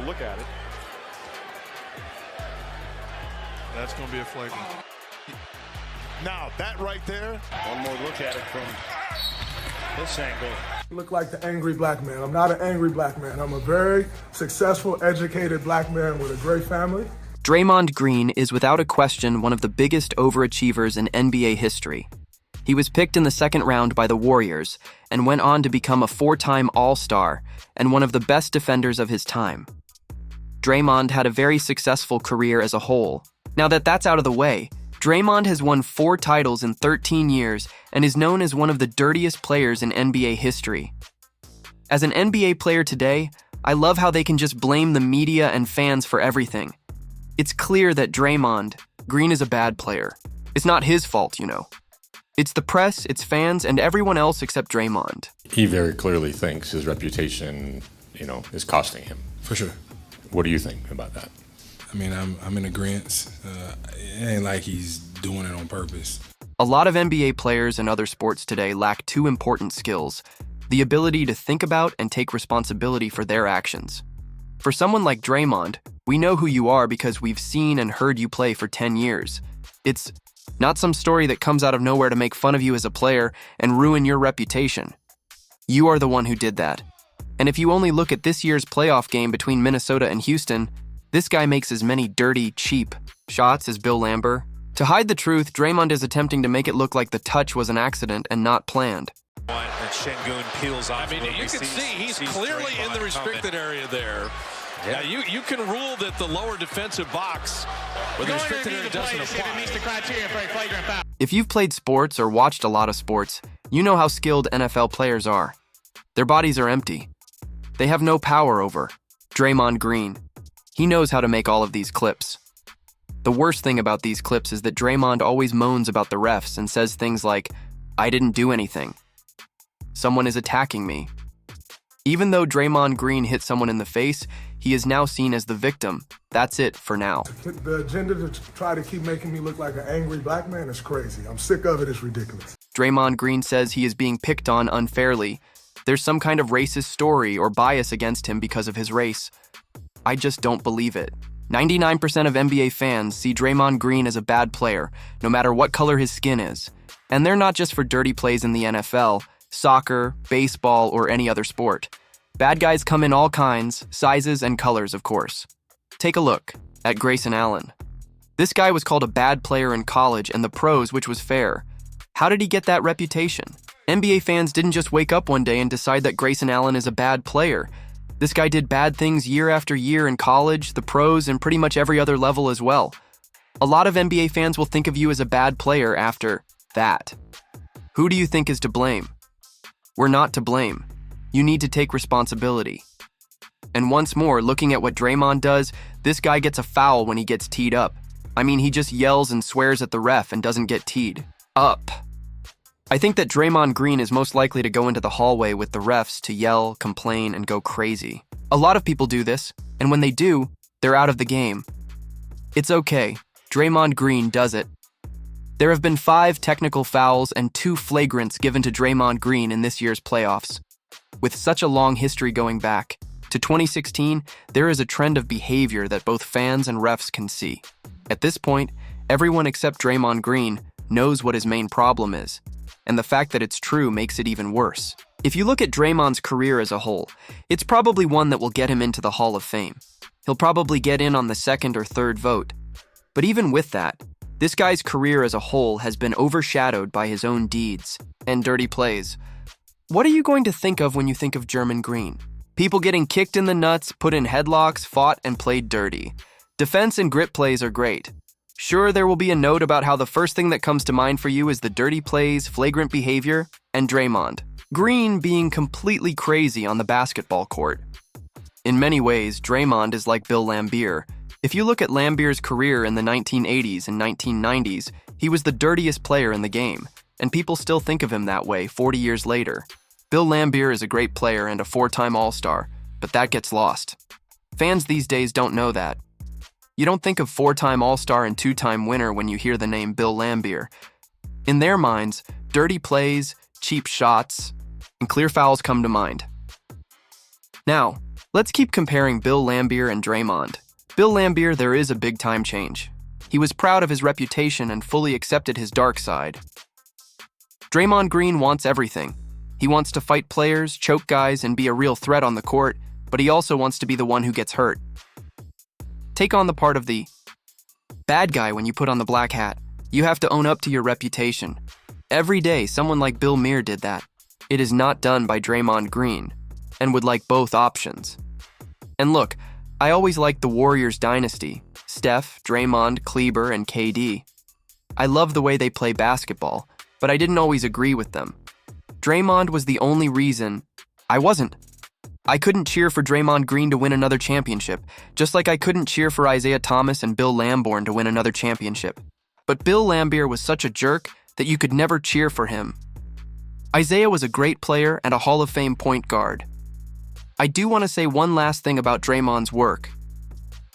look at it. That's going to be a flagrant. Now, that right there. One more look at it from this angle. I look like the angry black man. I'm not an angry black man. I'm a very successful, educated black man with a great family. Draymond Green is without a question one of the biggest overachievers in NBA history. He was picked in the second round by the Warriors and went on to become a 4-time All-Star and one of the best defenders of his time. Draymond had a very successful career as a whole. Now that that's out of the way, Draymond has won 4 titles in 13 years and is known as one of the dirtiest players in NBA history. As an NBA player today, I love how they can just blame the media and fans for everything. It's clear that Draymond Green is a bad player. It's not his fault, you know. It's the press, it's fans, and everyone else except Draymond. He very clearly thinks his reputation, is costing him. For sure. What do you think about that? I mean, I'm in agreement. It ain't like he's doing it on purpose. A lot of NBA players and other sports today lack 2 important skills: the ability to think about and take responsibility for their actions. For someone like Draymond, we know who you are because we've seen and heard you play for 10 years. It's not some story that comes out of nowhere to make fun of you as a player and ruin your reputation. You are the one who did that. And if you only look at this year's playoff game between Minnesota and Houston, this guy makes as many dirty, cheap shots as Bill Laimbeer. To hide the truth, Draymond is attempting to make it look like the touch was an accident and not planned. And Şengün peels off. I mean, you can see he's clearly in the restricted area there. Yeah, you can rule that the lower defensive box with the restricted area doesn't apply. If you've played sports or watched a lot of sports, you know how skilled NFL players are. Their bodies are empty. They have no power over Draymond Green. He knows how to make all of these clips. The worst thing about these clips is that Draymond always moans about the refs and says things like, "I didn't do anything. Someone is attacking me." Even though Draymond Green hit someone in the face, he is now seen as the victim. That's it for now. The agenda to try to keep making me look like an angry black man is crazy. I'm sick of it. It's ridiculous. Draymond Green says he is being picked on unfairly. There's some kind of racist story or bias against him because of his race. I just don't believe it. 99% of NBA fans see Draymond Green as a bad player, no matter what color his skin is. And they're not just for dirty plays in the NFL, soccer, baseball, or any other sport. Bad guys come in all kinds, sizes, and colors, of course. Take a look at Grayson Allen. This guy was called a bad player in college and the pros, which was fair. How did he get that reputation? NBA fans didn't just wake up one day and decide that Grayson Allen is a bad player. This guy did bad things year after year in college, the pros, and pretty much every other level as well. A lot of NBA fans will think of you as a bad player after that. Who do you think is to blame? We're not to blame. You need to take responsibility. And once more, looking at what Draymond does, this guy gets a foul when he gets teed up. I mean, he just yells and swears at the ref and doesn't get teed up. I think that Draymond Green is most likely to go into the hallway with the refs to yell, complain, and go crazy. A lot of people do this, and when they do, they're out of the game. It's okay. Draymond Green does it. There have been 5 technical fouls and 2 flagrants given to Draymond Green in this year's playoffs. With such a long history going back to 2016, there is a trend of behavior that both fans and refs can see. At this point, everyone except Draymond Green knows what his main problem is, and the fact that it's true makes it even worse. If you look at Draymond's career as a whole, it's probably one that will get him into the Hall of Fame. He'll probably get in on the 2nd or 3rd vote. But even with that, this guy's career as a whole has been overshadowed by his own deeds and dirty plays. What are you going to think of when you think of Draymond Green? People getting kicked in the nuts, put in headlocks, fought, and played dirty. Defense and grit plays are great. Sure, there will be a note about how the first thing that comes to mind for you is the dirty plays, flagrant behavior, and Draymond Green being completely crazy on the basketball court. In many ways, Draymond is like Bill Laimbeer. If you look at Laimbeer's career in the 1980s and 1990s, he was the dirtiest player in the game, and people still think of him that way 40 years later. Bill Laimbeer is a great player and a 4-time All-Star, but that gets lost. Fans these days don't know that. You don't think of 4-time All-Star and 2-time winner when you hear the name Bill Laimbeer. In their minds, dirty plays, cheap shots, and clear fouls come to mind. Now, Let's keep comparing Bill Laimbeer and Draymond. Bill Laimbeer, there is a big-time change. He was proud of his reputation and fully accepted his dark side. Draymond Green wants everything. He wants to fight players, choke guys, and be a real threat on the court, but he also wants to be the one who gets hurt. Take on the part of the bad guy when you put on the black hat. You have to own up to your reputation. Every day, someone like Bill Laimbeer did that. It is not done by Draymond Green, and would like both options. And look, I always liked the Warriors dynasty. Steph, Draymond, Kleber, and KD. I love the way they play basketball, but I didn't always agree with them. Draymond was the only reason I wasn't. I couldn't cheer for Draymond Green to win another championship, just like I couldn't cheer for Isaiah Thomas and Bill Lamborn to win another championship. But Bill Laimbeer was such a jerk that you could never cheer for him. Isaiah was a great player and a Hall of Fame point guard. I do want to say one last thing about Draymond's work.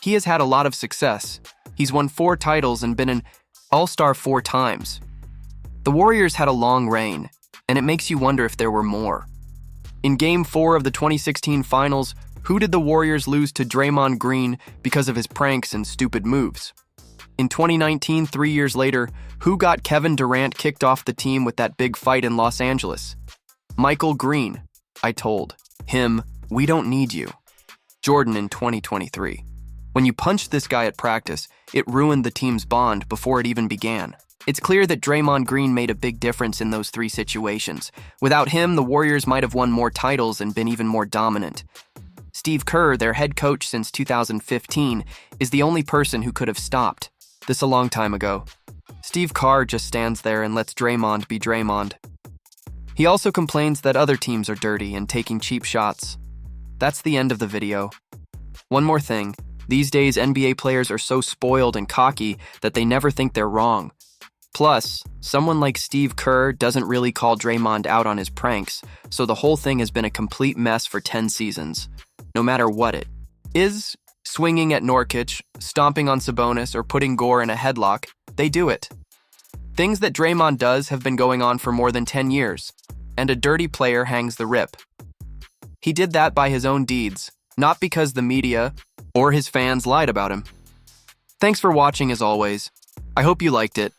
He has had a lot of success. He's won 4 titles and been an All-Star 4 times. The Warriors had a long reign, and it makes you wonder if there were more. In Game 4 of the 2016 Finals, who did the Warriors lose to Draymond Green because of his pranks and stupid moves? In 2019, 3 years later, who got Kevin Durant kicked off the team with that big fight in Los Angeles? Michael Green. I told him, "We don't need you." Jordan in 2023. When you punched this guy at practice, it ruined the team's bond before it even began. It's clear that Draymond Green made a big difference in those 3 situations. Without him, the Warriors might have won more titles and been even more dominant. Steve Kerr, their head coach since 2015, is the only person who could have stopped this a long time ago. Steve Kerr just stands there and lets Draymond be Draymond. He also complains that other teams are dirty and taking cheap shots. That's the end of the video. One more thing. These days, NBA players are so spoiled and cocky that they never think they're wrong. Plus, someone like Steve Kerr doesn't really call Draymond out on his pranks, so the whole thing has been a complete mess for 10 seasons. No matter what it is, swinging at Nurkic, stomping on Sabonis, or putting Gore in a headlock, they do it. Things that Draymond does have been going on for more than 10 years, and a dirty player hangs the rip. He did that by his own deeds, not because the media or his fans lied about him. Thanks for watching as always. I hope you liked it.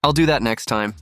I'll do that next time.